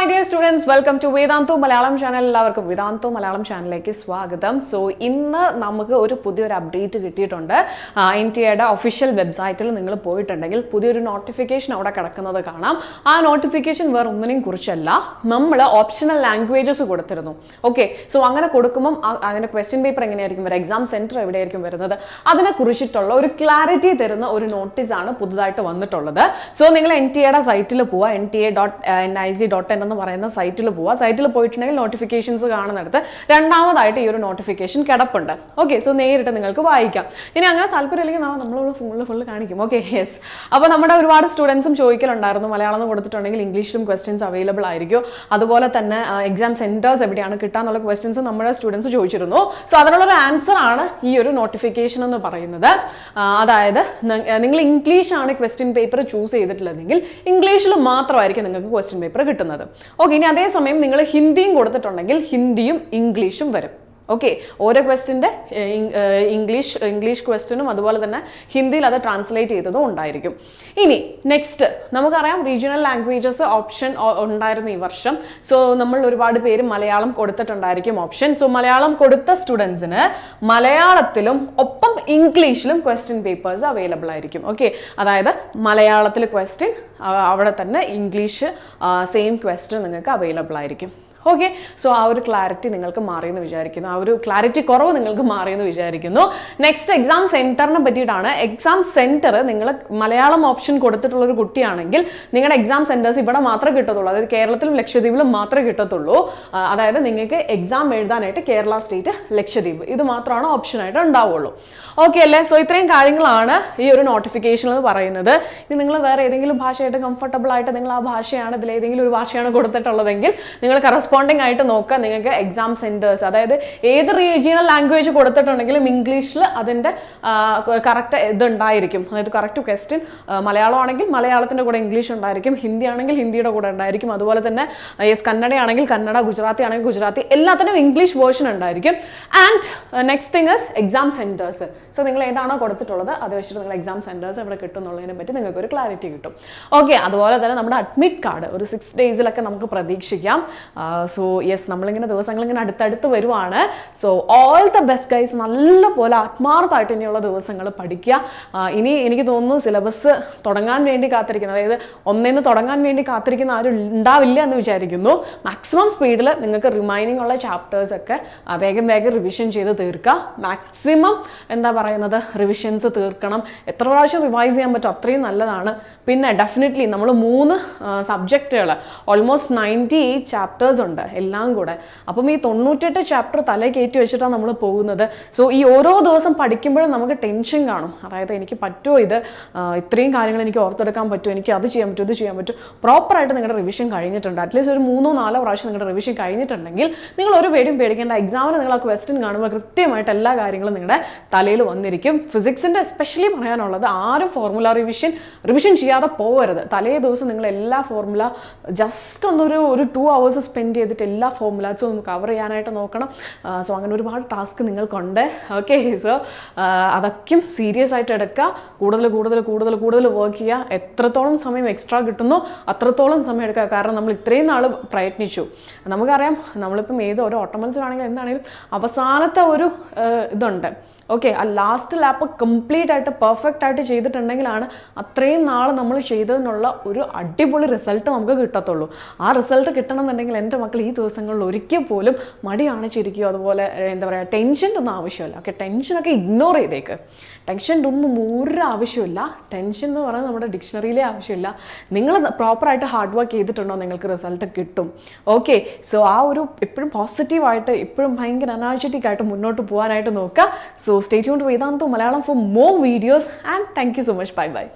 my dear students, welcome to Vedantu Malayalam channel. എല്ലാവർക്കും Vedantu Malayalam ചാനലിലേക്ക് സ്വാഗതം. So ഇന്ന് നമുക്ക് ഒരു പുതിയൊരു അപ്ഡേറ്റ് കിട്ടിയിട്ടുണ്ട്. NTA ഒഫീഷ്യൽ വെബ്സൈറ്റിൽ നിങ്ങൾ പോയിട്ടുണ്ടെങ്കിൽ പുതിയൊരു നോട്ടിഫിക്കേഷൻ അവിടെ കിടക്കുന്നത് കാണാം. ആ നോട്ടിഫിക്കേഷൻ വേറെ ഒന്നിനെയും കുറിച്ചല്ല, നമ്മൾ ഓപ്ഷണൽ ലാംഗ്വേജസ് കൊടുത്തിരുന്നു. ഓക്കെ, സോ അങ്ങനെ കൊടുക്കുമ്പം അതിന്റെ ക്വസ്റ്റ്യൻ പേപ്പർ എങ്ങനെയായിരിക്കും വരുന്നത്, എക്സാം സെന്റർ എവിടെയായിരിക്കും വരുന്നത്, അതിനെ കുറിച്ചിട്ടുള്ള ഒരു ക്ലാരിറ്റി തരുന്ന ഒരു നോട്ടീസാണ് പുതുതായിട്ട് വന്നിട്ടുള്ളത്. സോ നിങ്ങൾ NTA സൈറ്റിൽ പോവുക, nta.nic.in എന്ന് പറയുന്ന സൈറ്റിൽ പോവുക. സൈറ്റിൽ പോയിട്ടുണ്ടെങ്കിൽ നോട്ടിഫിക്കേഷൻസ് കാണുന്നിടത്ത് രണ്ടാമതായിട്ട് ഈ ഒരു നോട്ടിഫിക്കേഷൻ കിടപ്പുണ്ട്. ഓക്കെ, സോ നേരിട്ട് നിങ്ങൾക്ക് വായിക്കാം. ഇനി അങ്ങനെ താല്പര്യമില്ലെങ്കിൽ നമ്മൾ ഫുള്ള് കാണിക്കും. Okay, yes. അപ്പോൾ നമ്മുടെ ഒരുപാട് സ്റ്റുഡൻസും ചോദിക്കലുണ്ടായിരുന്നു, മലയാളം കൊടുത്തിട്ടുണ്ടെങ്കിൽ ഇംഗ്ലീഷിലും ക്വസ്റ്റ്യൻസ് അവൈലബിൾ ആയിരിക്കും, അതുപോലെ തന്നെ എക്സാം സെന്റേഴ്സ് എവിടെയാണ് കിട്ടാന്നുള്ള ക്വസ്റ്റ്യൻസ് നമ്മുടെ സ്റ്റുഡൻസ് ചോദിച്ചിരുന്നു. സോ അതിനുള്ളൊരു ആൻസർ ആണ് ഈ ഒരു നോട്ടിഫിക്കേഷൻ എന്ന് പറയുന്നത്. അതായത് നിങ്ങൾ ഇംഗ്ലീഷാണ് ക്വസ്റ്റ്യൻ പേപ്പർ ചൂസ് ചെയ്തിട്ടുള്ളതെങ്കിൽ ഇംഗ്ലീഷിൽ മാത്രമായിരിക്കും നിങ്ങൾക്ക് ക്വസ്റ്റ്യൻ പേപ്പർ കിട്ടുന്നത്. ഓക്കെ, ഇനി അതേസമയം നിങ്ങൾ ഹിന്ദിയും കൊടുത്തിട്ടുണ്ടെങ്കിൽ ഹിന്ദിയും ഇംഗ്ലീഷും വരും. ഓക്കെ, ഓരോ ക്വസ്റ്റിൻ്റെ ഇംഗ്ലീഷ് ക്വസ്റ്റ്യനും അതുപോലെ തന്നെ ഹിന്ദിയിൽ അത് ട്രാൻസ്ലേറ്റ് ചെയ്തതും ഉണ്ടായിരിക്കും. ഇനി നെക്സ്റ്റ് നമുക്കറിയാം, റീജിയണൽ ലാംഗ്വേജസ് ഓപ്ഷൻ ഉണ്ടായിരുന്നു ഈ വർഷം. സോ നമ്മൾ ഒരുപാട് പേര് മലയാളം കൊടുത്തിട്ടുണ്ടായിരിക്കും ഓപ്ഷൻ. സോ മലയാളം കൊടുത്ത സ്റ്റുഡൻസിന് മലയാളത്തിലും ഒപ്പം ഇംഗ്ലീഷിലും ക്വസ്റ്റ്യൻ പേപ്പേഴ്സ് അവൈലബിൾ ആയിരിക്കും. ഓക്കെ, അതായത് മലയാളത്തിൽ ക്വസ്റ്റ്യൻ, അവിടെ തന്നെ ഇംഗ്ലീഷ് സെയിം ക്വസ്റ്റ്യൻ നിങ്ങൾക്ക് അവൈലബിൾ ആയിരിക്കും. ഓക്കെ, സോ ആ ഒരു ക്ലാരിറ്റി നിങ്ങൾക്ക് മാറിയെന്ന് വിചാരിക്കുന്നു, ആ ഒരു ക്ലാരിറ്റി കുറവ് നിങ്ങൾക്ക് മാറിയെന്ന് വിചാരിക്കുന്നു. നെക്സ്റ്റ് എക്സാം സെന്ററിനെ പറ്റിയിട്ടാണ്. എക്സാം സെന്റർ നിങ്ങൾ മലയാളം ഓപ്ഷൻ കൊടുത്തിട്ടുള്ള ഒരു കുട്ടിയാണെങ്കിൽ നിങ്ങളുടെ എക്സാം സെന്റേഴ്സ് ഇവിടെ മാത്രമേ കിട്ടത്തുള്ളൂ, അതായത് കേരളത്തിലും ലക്ഷദ്വീപിലും മാത്രമേ കിട്ടത്തുള്ളൂ. അതായത് നിങ്ങൾക്ക് എക്സാം എഴുതാനായിട്ട് കേരള സ്റ്റേറ്റ്, ലക്ഷദ്വീപ് ഇത് മാത്രമാണ് ഓപ്ഷനായിട്ട് ഉണ്ടാവുള്ളൂ. ഓക്കെ അല്ലേ? സോ ഇത്രയും കാര്യങ്ങളാണ് ഈ ഒരു നോട്ടിഫിക്കേഷൻ എന്ന് പറയുന്നത്. ഇനി നിങ്ങൾ വേറെ ഏതെങ്കിലും ഭാഷയായിട്ട് കംഫർട്ടബിൾ ആയിട്ട് നിങ്ങൾ ആ ഭാഷയാണ്, ഇതിൽ ഏതെങ്കിലും ഒരു ഭാഷയാണ് കൊടുത്തിട്ടുള്ളതെങ്കിൽ നിങ്ങൾ കറസ്പോണ്ടിങ് ആയിട്ട് നോക്കുക. നിങ്ങൾക്ക് എക്സാം സെന്റേഴ്സ്, അതായത് ഏത് റീജിയണൽ ലാംഗ്വേജ് കൊടുത്തിട്ടുണ്ടെങ്കിലും ഇംഗ്ലീഷിൽ അതിൻ്റെ കറക്റ്റ് ഇതുണ്ടായിരിക്കും, അതായത് കറക്റ്റ് ക്വസ്റ്റ്യൻ. മലയാളം ആണെങ്കിൽ മലയാളത്തിൻ്റെ കൂടെ ഇംഗ്ലീഷ് ഉണ്ടായിരിക്കും, ഹിന്ദി ആണെങ്കിൽ ഹിന്ദിയുടെ കൂടെ ഉണ്ടായിരിക്കും, അതുപോലെ തന്നെ കന്നഡ ആണെങ്കിൽ കന്നഡ, ഗുജറാത്തി ആണെങ്കിൽ ഗുജറാത്തി, എല്ലാത്തിനും ഇംഗ്ലീഷ് വേർഷൻ ഉണ്ടായിരിക്കും. And next thing is exam centres. So നിങ്ങൾ ഏതാണോ കൊടുത്തിട്ടുള്ളത് അത് വെച്ചിട്ട് നിങ്ങൾ എക്സാം സെന്റേഴ്സ് എവിടെ കിട്ടും എന്നുള്ളതിനെ പറ്റി നിങ്ങൾക്ക് ഒരു ക്ലാരിറ്റി കിട്ടും. ഓക്കെ, അതുപോലെ തന്നെ നമ്മുടെ അഡ്മിറ്റ് കാർഡ് ഒരു 6 daysലൊക്കെ നമുക്ക് പ്രതീക്ഷിക്കാം. സോ യെസ്, നമ്മളിങ്ങനെ ദിവസങ്ങളിങ്ങനെ അടുത്തടുത്ത് വരുവാണ്. So all the best guys. നല്ലപോലെ ആത്മാർത്ഥമായിട്ട് ഇനിയുള്ള ദിവസങ്ങൾ പഠിക്കുക. ഇനി എനിക്ക് തോന്നുന്നു സിലബസ് തുടങ്ങാൻ വേണ്ടി കാത്തിരിക്കുന്നത്, അതായത് ഒന്നേന്ന് തുടങ്ങാൻ വേണ്ടി കാത്തിരിക്കുന്ന ആരും ഉണ്ടാവില്ല എന്ന് വിചാരിക്കുന്നു. മാക്സിമം സ്പീഡിൽ നിങ്ങൾക്ക് റിമൈനിങ് ഉള്ള ചാപ്റ്റേഴ്സ് ഒക്കെ വേഗം റിവിഷൻ ചെയ്ത് തീർക്കുക. മാക്സിമം എന്താ പറയുന്നത്, റിവിഷൻസ് തീർക്കണം. എത്ര പ്രാവശ്യം റിവൈസ് ചെയ്യാൻ പറ്റും അത്രയും നല്ലതാണ്. പിന്നെ ഡെഫിനറ്റ്ലി നമ്മൾ 3 സബ്ജക്റ്റുകൾ, ഓൾമോസ്റ്റ് 98 ചാപ്റ്റേഴ്സ് ഉണ്ട് എല്ലാം കൂടെ. അപ്പം ഈ 98 ചാപ്റ്റർ തലേ കയറ്റി വെച്ചിട്ടാണ് നമ്മൾ പോകുന്നത്. സോ ഈ ഓരോ ദിവസം പഠിക്കുമ്പോഴും നമുക്ക് ടെൻഷൻ കാണും, അതായത് എനിക്ക് പറ്റുമോ, ഇത്രയും കാര്യങ്ങൾ എനിക്ക് ഓർത്തെടുക്കാൻ പറ്റുമോ, എനിക്ക് അത് ചെയ്യാൻ പറ്റുമോ, ഇത് ചെയ്യാൻ പറ്റും. പ്രോപ്പറായിട്ട് നിങ്ങളുടെ റിവിഷൻ കഴിഞ്ഞിട്ടുണ്ട്, അറ്റ്ലീസ്റ്റ് ഒരു 3-4 പ്രാവശ്യം നിങ്ങളുടെ റിവിഷൻ കഴിഞ്ഞിട്ടുണ്ടെങ്കിൽ നിങ്ങൾ ഒരു പേടിയും പേടിക്കേണ്ട. എക്സാമിന് നിങ്ങൾ ആ ക്വസ്റ്റ്യൻ കാണുമ്പോൾ കൃത്യമായിട്ട് എല്ലാ കാര്യങ്ങളും നിങ്ങളുടെ തലയിൽ വന്നിരിക്കും. ഫിസിക്സിൻ്റെ എസ്പെഷ്യലി പറയാനുള്ളത്, ആരും ഫോർമുല റിവിഷൻ ചെയ്യാതെ പോകരുത്. തലേ ദിവസം നിങ്ങൾ എല്ലാ ഫോർമുല ജസ്റ്റ് ഒരു 2 hours സ്പെൻഡ് ചെയ്തിട്ട് എല്ലാ ഫോർമുലാസും ഒന്ന് കവർ ചെയ്യാനായിട്ട് നോക്കണം. സോ അങ്ങനെ ഒരുപാട് ടാസ്ക് നിങ്ങൾക്കുണ്ട്. ഓക്കെ, സോ അതൊക്കെ സീരിയസ് ആയിട്ട് എടുക്കുക. കൂടുതൽ വർക്ക് ചെയ്യുക. എത്രത്തോളം സമയം എക്സ്ട്രാ കിട്ടുന്നോ അത്രത്തോളം സമയം എടുക്കുക. കാരണം നമ്മൾ ഇത്രയും നാൾ പ്രയത്നിച്ചു. നമുക്കറിയാം, നമ്മളിപ്പം ഓരോ ഓട്ടോമൽസിലാണെങ്കിലും എന്താണെങ്കിലും അവസാനത്തെ ഒരു ഇതുണ്ട്. ഓക്കെ, ആ ലാസ്റ്റ് ലാപ്പ് കംപ്ലീറ്റ് ആയിട്ട് പെർഫെക്റ്റ് ആയിട്ട് ചെയ്തിട്ടുണ്ടെങ്കിലാണ് അത്രയും നാൾ നമ്മൾ ചെയ്തതിനുള്ള ഒരു അടിപൊളി റിസൾട്ട് നമുക്ക് കിട്ടത്തുള്ളൂ. ആ റിസൾട്ട് കിട്ടണമെന്നുണ്ടെങ്കിൽ എൻ്റെ മക്കൾ ഈ ദിവസങ്ങളിൽ ഒരിക്കൽ പോലും മടി കാണിച്ചിരിക്കുകയോ അതുപോലെ എന്താ പറയുക, ടെൻഷൻ്റെ ഒന്നും ആവശ്യമില്ല. ഓക്കെ, ടെൻഷനൊക്കെ ഇഗ്നോർ ചെയ്തേക്ക്. ടെൻഷൻ്റെ ഒന്നും ഒരു ആവശ്യമില്ല. ടെൻഷൻ എന്ന് പറയുന്നത് നമ്മുടെ ഡിക്ഷണറിയിലേ ആവശ്യമില്ല. നിങ്ങൾ പ്രോപ്പറായിട്ട് ഹാർഡ് വർക്ക് ചെയ്തിട്ടുണ്ടോ നിങ്ങൾക്ക് റിസൾട്ട് കിട്ടും. ഓക്കെ, സോ ആ ഒരു എപ്പോഴും പോസിറ്റീവായിട്ട്, എപ്പോഴും ഭയങ്കര എനർജറ്റിക് ആയിട്ട് മുന്നോട്ട് പോകാനായിട്ട് നോക്കുക. So stay tuned to Vedantu Malayalam for more videos, and thank you so much. Bye bye.